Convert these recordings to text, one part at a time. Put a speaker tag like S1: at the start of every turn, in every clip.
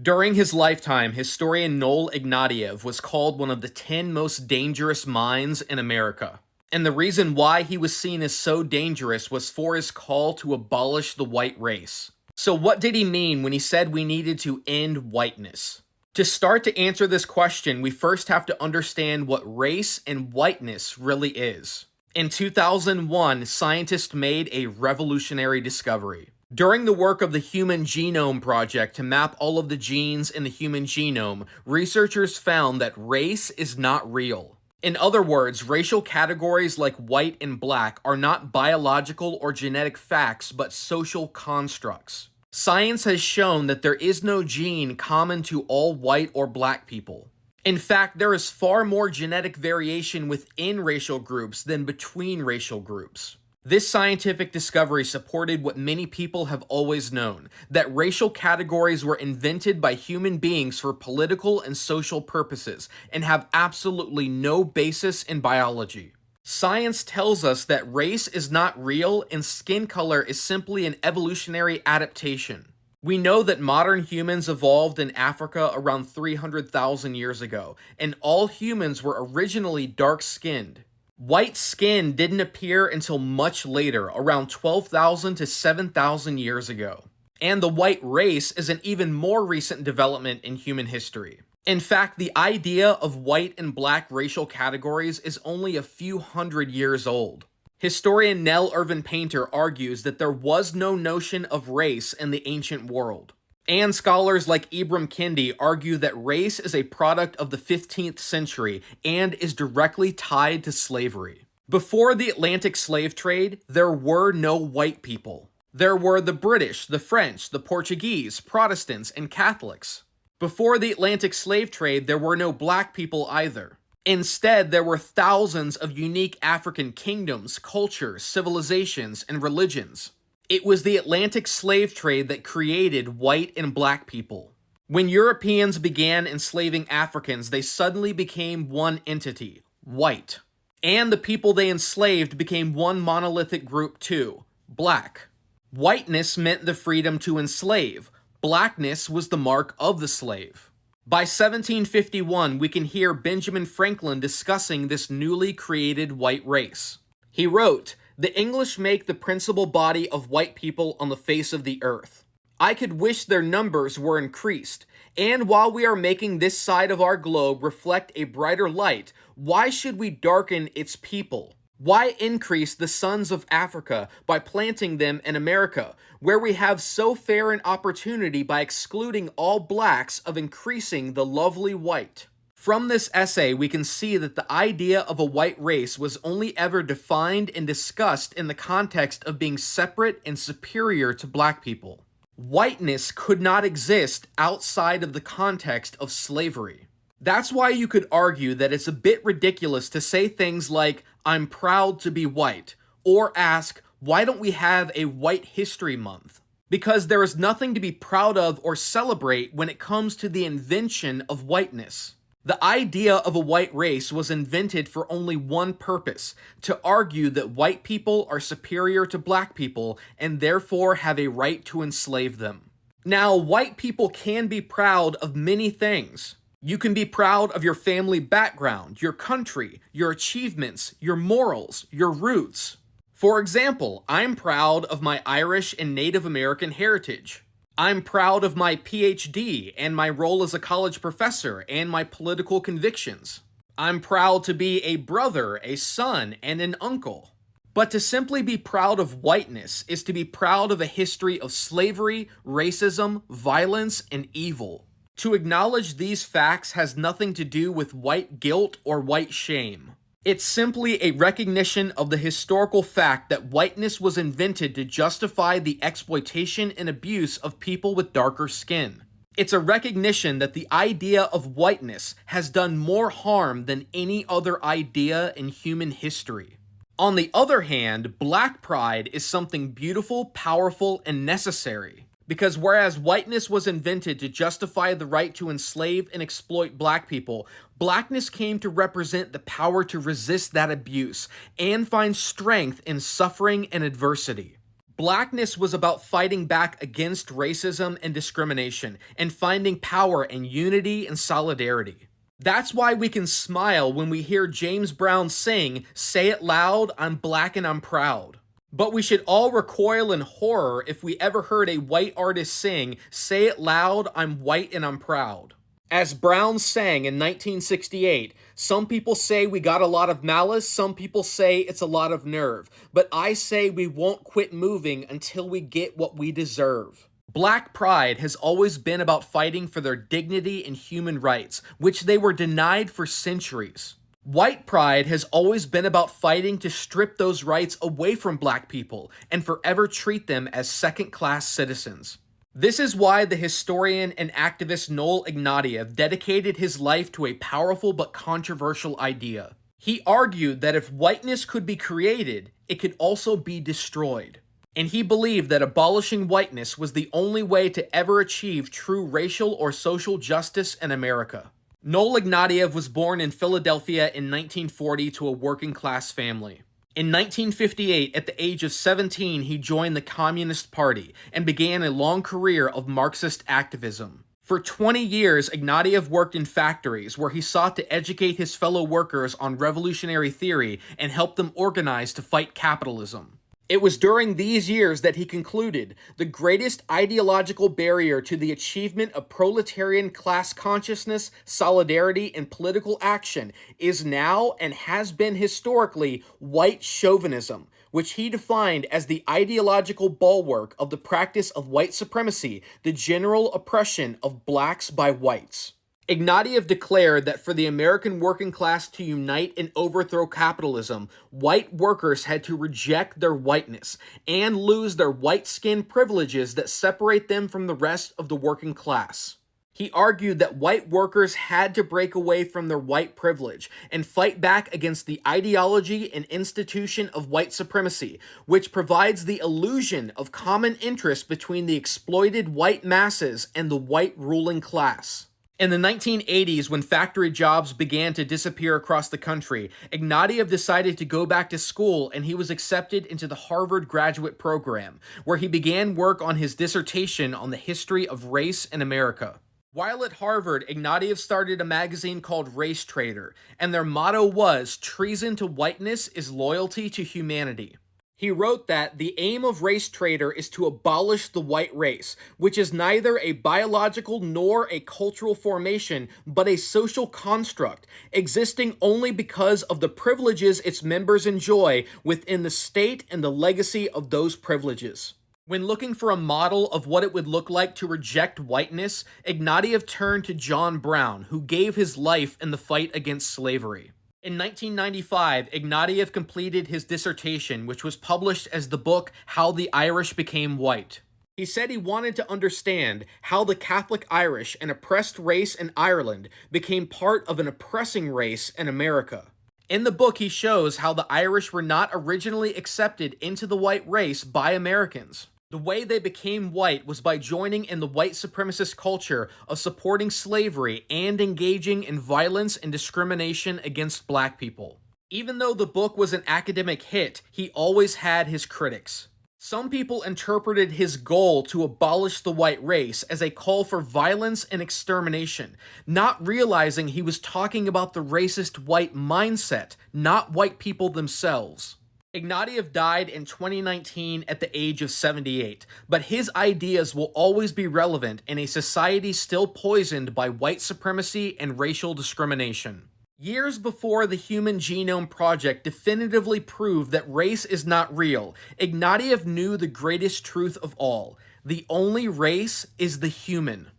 S1: During his lifetime, historian Noel Ignatieff was called one of the 10 most dangerous minds in America. And the reason why he was seen as so dangerous was for his call to abolish the white race. So what did he mean when he said we needed to end whiteness? To start to answer this question, we first have to understand what race and whiteness really is. In 2001, scientists made a revolutionary discovery. During the work of the Human Genome Project to map all of the genes in the human genome, researchers found that race is not real. In other words, racial categories like white and black are not biological or genetic facts, but social constructs. Science has shown that there is no gene common to all white or black people. In fact, there is far more genetic variation within racial groups than between racial groups. This scientific discovery supported what many people have always known, that racial categories were invented by human beings for political and social purposes and have absolutely no basis in biology. Science tells us that race is not real and skin color is simply an evolutionary adaptation. We know that modern humans evolved in Africa around 300,000 years ago, and all humans were originally dark-skinned. White skin didn't appear until much later, around 12,000 to 7,000 years ago. And the white race is an even more recent development in human history. In fact, the idea of white and black racial categories is only a few hundred years old. Historian Nell Irvin Painter argues that there was no notion of race in the ancient world. And scholars like Ibram Kendi argue that race is a product of the 15th century and is directly tied to slavery. Before the Atlantic slave trade, there were no white people. There were the British, the French, the Portuguese, Protestants, and Catholics. Before the Atlantic slave trade, there were no black people either. Instead, there were thousands of unique African kingdoms, cultures, civilizations, and religions. It was the Atlantic slave trade that created white and black people. When Europeans began enslaving Africans, they suddenly became one entity, white. And the people they enslaved became one monolithic group too, black. Whiteness meant the freedom to enslave. Blackness was the mark of the slave. By 1751, we can hear Benjamin Franklin discussing this newly created white race. He wrote, "The English make the principal body of white people on the face of the earth. I could wish their numbers were increased, and while we are making this side of our globe reflect a brighter light, why should we darken its people? Why increase the sons of Africa by planting them in America, where we have so fair an opportunity by excluding all blacks of increasing the lovely white?" From this essay, we can see that the idea of a white race was only ever defined and discussed in the context of being separate and superior to black people. Whiteness could not exist outside of the context of slavery. That's why you could argue that it's a bit ridiculous to say things like, "I'm proud to be white," or ask, "Why don't we have a White History Month?" Because there is nothing to be proud of or celebrate when it comes to the invention of whiteness. The idea of a white race was invented for only one purpose, to argue that white people are superior to black people and therefore have a right to enslave them. Now, white people can be proud of many things. You can be proud of your family background, your country, your achievements, your morals, your roots. For example, I'm proud of my Irish and Native American heritage. I'm proud of my PhD and my role as a college professor and my political convictions. I'm proud to be a brother, a son, and an uncle. But to simply be proud of whiteness is to be proud of a history of slavery, racism, violence, and evil. To acknowledge these facts has nothing to do with white guilt or white shame. It's simply a recognition of the historical fact that whiteness was invented to justify the exploitation and abuse of people with darker skin. It's a recognition that the idea of whiteness has done more harm than any other idea in human history. On the other hand, black pride is something beautiful, powerful, and necessary. Because whereas whiteness was invented to justify the right to enslave and exploit black people, blackness came to represent the power to resist that abuse and find strength in suffering and adversity. Blackness was about fighting back against racism and discrimination, and finding power in unity and solidarity. That's why we can smile when we hear James Brown sing, "Say it loud, I'm black and I'm proud." But we should all recoil in horror if we ever heard a white artist sing, "Say it loud, I'm white and I'm proud." As Brown sang in 1968, "Some people say we got a lot of malice, some people say it's a lot of nerve, but I say we won't quit moving until we get what we deserve." Black pride has always been about fighting for their dignity and human rights, which they were denied for centuries. White pride has always been about fighting to strip those rights away from black people and forever treat them as second-class citizens. This is why the historian and activist Noel Ignatieff dedicated his life to a powerful but controversial idea. He argued that if whiteness could be created, it could also be destroyed. And he believed that abolishing whiteness was the only way to ever achieve true racial or social justice in America. Noel Ignatieff was born in Philadelphia in 1940 to a working-class family. In 1958, at the age of 17, he joined the Communist Party and began a long career of Marxist activism. For 20 years, Ignatieff worked in factories where he sought to educate his fellow workers on revolutionary theory and help them organize to fight capitalism. It was during these years that he concluded, "The greatest ideological barrier to the achievement of proletarian class consciousness, solidarity, and political action is now and has been historically white chauvinism," which he defined as the ideological bulwark of the practice of white supremacy, the general oppression of blacks by whites. Ignatieff declared that for the American working class to unite and overthrow capitalism, white workers had to reject their whiteness and lose their white skin privileges that separate them from the rest of the working class. He argued that white workers had to break away from their white privilege and fight back against the ideology and institution of white supremacy, which provides the illusion of common interest between the exploited white masses and the white ruling class. In the 1980s, when factory jobs began to disappear across the country, Ignatieff decided to go back to school, and he was accepted into the Harvard graduate program, where he began work on his dissertation on the history of race in America. While at Harvard, Ignatieff started a magazine called Race Trader, and their motto was, "Treason to whiteness is loyalty to humanity." He wrote that the aim of Race Trader is to abolish the white race, which is neither a biological nor a cultural formation, but a social construct, existing only because of the privileges its members enjoy within the state and the legacy of those privileges. When looking for a model of what it would look like to reject whiteness, Ignatieff turned to John Brown, who gave his life in the fight against slavery. In 1995, Ignatieff completed his dissertation, which was published as the book How the Irish Became White. He said he wanted to understand how the Catholic Irish, an oppressed race in Ireland, became part of an oppressing race in America. In the book, he shows how the Irish were not originally accepted into the white race by Americans. The way they became white was by joining in the white supremacist culture of supporting slavery and engaging in violence and discrimination against black people. Even though the book was an academic hit, he always had his critics. Some people interpreted his goal to abolish the white race as a call for violence and extermination, not realizing he was talking about the racist white mindset, not white people themselves. Ignatieff died in 2019 at the age of 78, but his ideas will always be relevant in a society still poisoned by white supremacy and racial discrimination. Years before the Human Genome Project definitively proved that race is not real, Ignatieff knew the greatest truth of all: the only race is the human.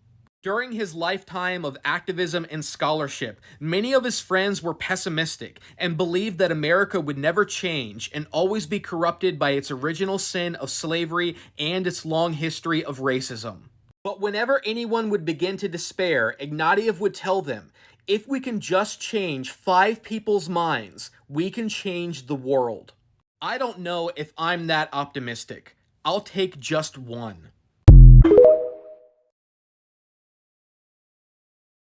S1: During his lifetime of activism and scholarship, many of his friends were pessimistic and believed that America would never change and always be corrupted by its original sin of slavery and its long history of racism. But whenever anyone would begin to despair, Ignatieff would tell them, "If we can just change 5 people's minds, we can change the world." I don't know if I'm that optimistic. I'll take just one.